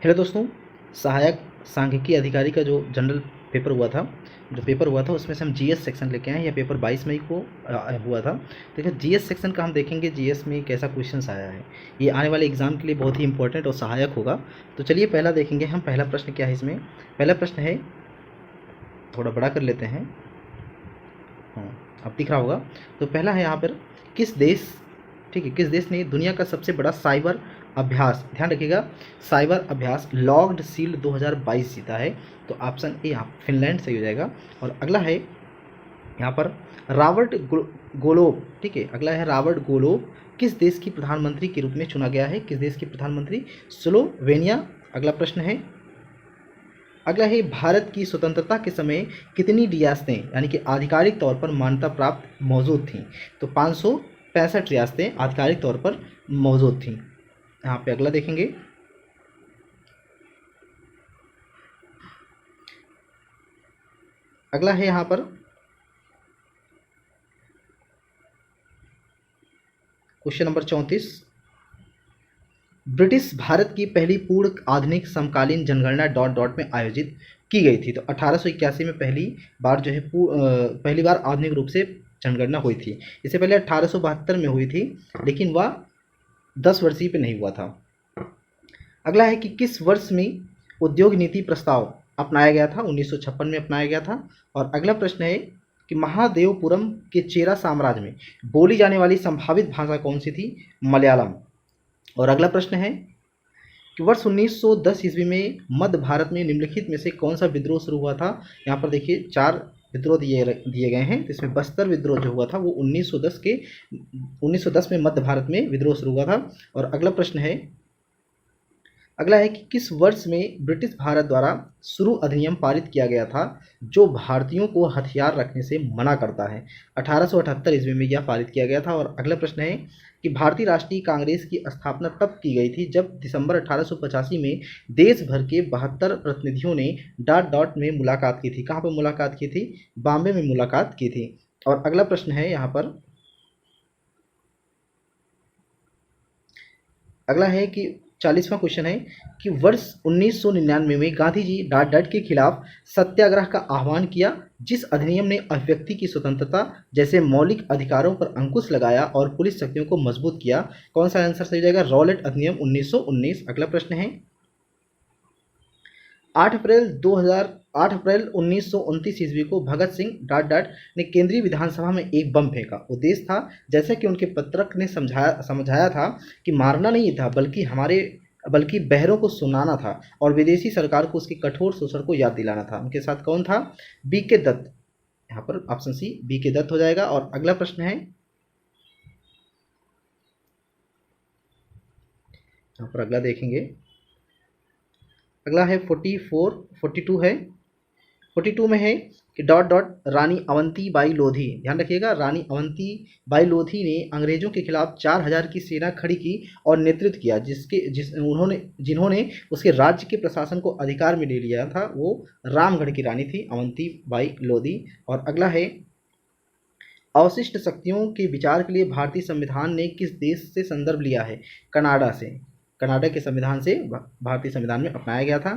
Hello दोस्तों, सहायक सांख्यिकी अधिकारी का जो जनरल पेपर हुआ था उसमें से हम जीएस सेक्शन लेके आए हैं। यह पेपर 22 मई को हुआ था। देखिए जीएस सेक्शन का हम देखेंगे जीएस में कैसा क्वेश्चंस आया है। ये आने वाले एग्जाम के लिए बहुत ही इंपॉर्टेंट और सहायक होगा। तो चलिए पहला देखेंगे हम। पहला प्रश्न क्या है इसमें? पहला प्रश्न है, थोड़ा बड़ा कर लेते हैं। हाँ, अब दिख रहा होगा। तो पहला है यहाँ पर, किस देश, ठीक है, किस देश ने दुनिया का सबसे बड़ा साइबर अभ्यास, ध्यान रखिएगा, साइबर अभ्यास लॉग्ड सील्ड 2022 जीता है? तो ऑप्शन ए यहाँ फिनलैंड सही हो जाएगा। और अगला है यहाँ पर रॉबर्ट गोलोब, ठीक है, अगला है रॉबर्ट गोलोब किस देश की प्रधानमंत्री के रूप में चुना गया है? किस देश की प्रधानमंत्री? स्लोवेनिया। अगला प्रश्न है, अगला है भारत की स्वतंत्रता के समय कितनी रियासतें यानी कि आधिकारिक तौर पर मान्यता प्राप्त मौजूद थीं? तो 565 रियासतें आधिकारिक तौर पर मौजूद थीं। यहाँ पे अगला देखेंगे, अगला है यहाँ पर क्वेश्चन नंबर 34, ब्रिटिश भारत की पहली पूर्ण आधुनिक समकालीन जनगणना डॉट डॉट में आयोजित की गई थी? तो 1881 में पहली बार जो है पहली बार आधुनिक रूप से जनगणना हुई थी। इससे पहले 1872 में हुई थी, लेकिन वह 10 वर्षीय पे नहीं हुआ था। अगला है कि किस वर्ष में उद्योग नीति प्रस्ताव अपनाया गया था? 1956 में अपनाया गया था। और अगला प्रश्न है कि महादेवपुरम के चेरा साम्राज्य में बोली जाने वाली संभावित भाषा कौन सी थी? मलयालम। और अगला प्रश्न है कि वर्ष 1910 ईस्वी में मध्य भारत में निम्नलिखित में से कौन सा विद्रोह शुरू हुआ था? यहाँ पर देखिए 4 विद्रोह दिए गए हैं। इसमें बस्तर विद्रोह जो हुआ था वो 1910 में मध्य भारत में विद्रोह शुरू हुआ था। और अगला प्रश्न है, अगला है कि किस वर्ष में ब्रिटिश भारत द्वारा शुरू अधिनियम पारित किया गया था जो भारतीयों को हथियार रखने से मना करता है? 1878 ईस्वी में यह पारित किया गया था। और अगला प्रश्न है कि भारतीय राष्ट्रीय कांग्रेस की स्थापना तब की गई थी जब दिसंबर 1885 में देश भर के 72 प्रतिनिधियों ने डॉट डॉट में मुलाकात की थी। कहाँ पर मुलाकात की थी? बॉम्बे में मुलाकात की थी। और अगला प्रश्न है यहाँ पर, अगला है कि 40वां क्वेश्चन है कि वर्ष 1999 में गांधी जी डॉट डॉट के खिलाफ सत्याग्रह का आह्वान किया जिस अधिनियम ने अभिव्यक्ति की स्वतंत्रता जैसे मौलिक अधिकारों पर अंकुश लगाया और पुलिस शक्तियों को मजबूत किया? कौन सा आंसर सही जाएगा? रॉलेट अधिनियम 1919। अगला प्रश्न है, 8 अप्रैल 1929 ईस्वी को भगत सिंह डॉट डॉट ने केंद्रीय विधानसभा में एक बम फेंका। उद्देश्य था, जैसा कि उनके पत्रक ने समझाया था, कि मारना नहीं था बल्कि बहरों को सुनाना था और विदेशी सरकार को उसके कठोर शोषण को याद दिलाना था। उनके साथ कौन था? बी के दत्त। यहाँ पर ऑप्शन सी बी के दत्त हो जाएगा। और अगला प्रश्न है, यहाँ पर अगला देखेंगे, अगला है 42 है। 42 में है कि dot dot Rani Avanti by Lodhi, ध्यान रखिएगा, रानी अवंती बाई लोधी ने अंग्रेजों के खिलाफ 4000 की सेना खड़ी की और नेतृत्व किया जिन्होंने उसके राज्य के प्रशासन को अधिकार में ले लिया था। वो रामगढ़ की रानी थी अवंती बाई लोधी। और अगला है, अवशिष्ट शक्तियों के विचार के लिए भारतीय संविधान ने किस देश से संदर्भ लिया है? कनाडा से। कनाडा के संविधान से भारतीय संविधान में अपनाया गया था।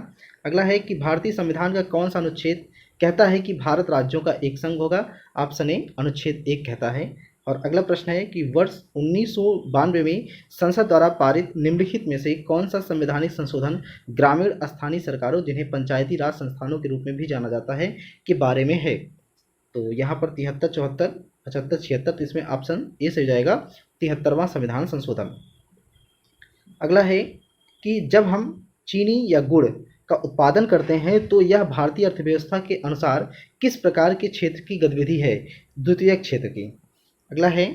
अगला है कि भारतीय संविधान का कौन सा अनुच्छेद कहता है कि भारत राज्यों का एक संघ होगा? ऑप्शन ए अनुच्छेद 1 कहता है। और अगला प्रश्न है कि वर्ष 1992 में संसद द्वारा पारित निम्नलिखित में से कौन सा संवैधानिक संशोधन ग्रामीण स्थानीय सरकारों, जिन्हें पंचायती राज संस्थानों के रूप में भी जाना जाता है, के बारे में है? तो यहाँ पर 73, 74, 75, 76, इसमें ऑप्शन ए से हो जाएगा 73वां संविधान संशोधन। अगला है कि जब हम चीनी या गुड़ का उत्पादन करते हैं तो यह भारतीय अर्थव्यवस्था के अनुसार किस प्रकार के क्षेत्र की गतिविधि है? द्वितीयक क्षेत्र की। अगला है,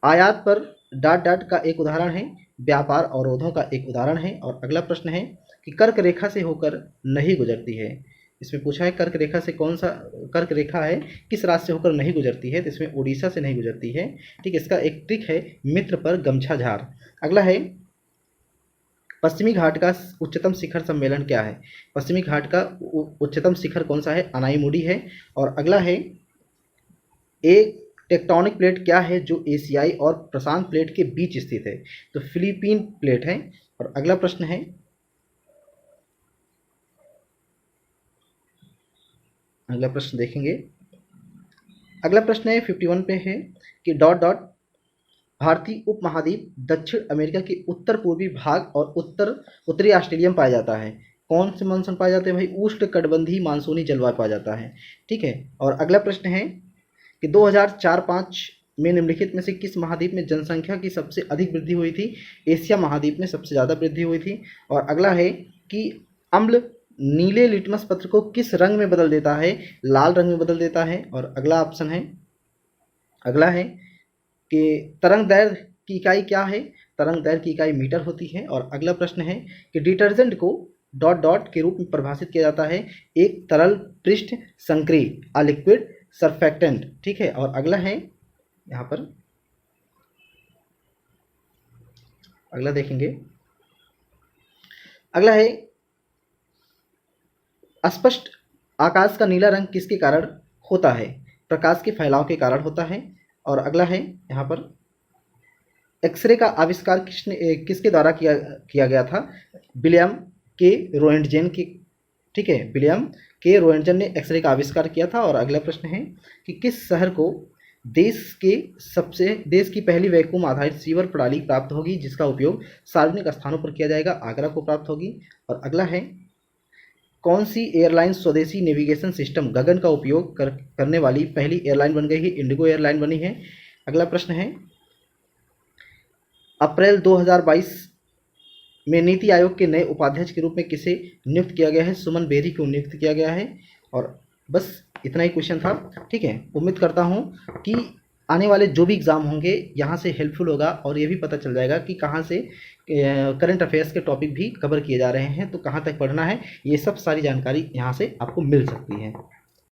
आयात पर डॉट डॉट का एक उदाहरण है, व्यापार अवरोधों का एक उदाहरण है। और अगला प्रश्न है कि कर्क रेखा से होकर नहीं गुजरती है। इसमें पूछा है कर्क रेखा से कौन सा कर्क रेखा है, किस राज्य से होकर नहीं गुजरती है? तो इसमें उड़ीसा से नहीं गुजरती है। ठीक, इसका एक ट्रिक है, मित्र पर गमछा झार। अगला है, पश्चिमी घाट का उच्चतम शिखर सम्मेलन क्या है? पश्चिमी घाट का उच्चतम शिखर कौन सा है? अनाईमुडी है। और अगला है, एक टेक्टोनिक प्लेट क्या है जो एशियाई और प्रशांत प्लेट के बीच स्थित है? तो फिलीपीन प्लेट है। और अगला प्रश्न है, अगला प्रश्न देखेंगे। अगला प्रश्न है 51 पे है कि डॉट डॉट भारतीय उपमहाद्वीप दक्षिण अमेरिका के उत्तर पूर्वी भाग और उत्तरी ऑस्ट्रेलिया में पाया जाता है। कौन से मानसून पाए जाते हैं भाई? उष्णकटिबंधीय मानसूनी जलवायु पाया जाता है। ठीक है। और अगला प्रश्न है कि 2004-5 में निम्नलिखित में से किस महाद्वीप में जनसंख्या की सबसे अधिक वृद्धि हुई थी? एशिया महाद्वीप में सबसे ज़्यादा वृद्धि हुई थी। और अगला है कि अम्ल नीले लिटमस पत्र को किस रंग में बदल देता है? लाल रंग में बदल देता है। और अगला ऑप्शन है, अगला है कि तरंग दैर्घ्य की इकाई क्या है? तरंग दैर्घ्य की इकाई मीटर होती है। और अगला प्रश्न है कि डिटर्जेंट को डॉट डॉट के रूप में परिभाषित किया जाता है, एक तरल पृष्ठ संक्रिय, अ लिक्विड सर्फेक्टेंट। ठीक है। और अगला है यहाँ पर, अगला देखेंगे। अगला है स्पष्ट आकाश का नीला रंग किसके कारण होता है? प्रकाश के फैलाव के कारण होता है। और अगला है यहाँ पर, एक्सरे का आविष्कार किसके द्वारा किया गया था? विलियम के रोएंटजेन की। ठीक है, विलियम के रोएंटजेन ने एक्सरे का आविष्कार किया था। और अगला प्रश्न है कि किस शहर को देश की पहली वैक्यूम आधारित सीवर प्रणाली प्राप्त होगी जिसका उपयोग सार्वजनिक स्थानों पर किया जाएगा? आगरा को प्राप्त होगी। और अगला है, कौन सी एयरलाइन स्वदेशी नेविगेशन सिस्टम गगन का उपयोग करने वाली पहली एयरलाइन बन गई है? इंडिगो एयरलाइन बनी है। अगला प्रश्न है, अप्रैल 2022 में नीति आयोग के नए उपाध्यक्ष के रूप में किसे नियुक्त किया गया है? सुमन बेरी को नियुक्त किया गया है। और बस इतना ही क्वेश्चन था। ठीक है, उम्मीद करता हूँ कि आने वाले जो भी एग्ज़ाम होंगे यहाँ से हेल्पफुल होगा और ये भी पता चल जाएगा कि कहाँ से करंट अफेयर्स के टॉपिक भी कवर किए जा रहे हैं, तो कहाँ तक पढ़ना है, ये सब सारी जानकारी यहाँ से आपको मिल सकती है।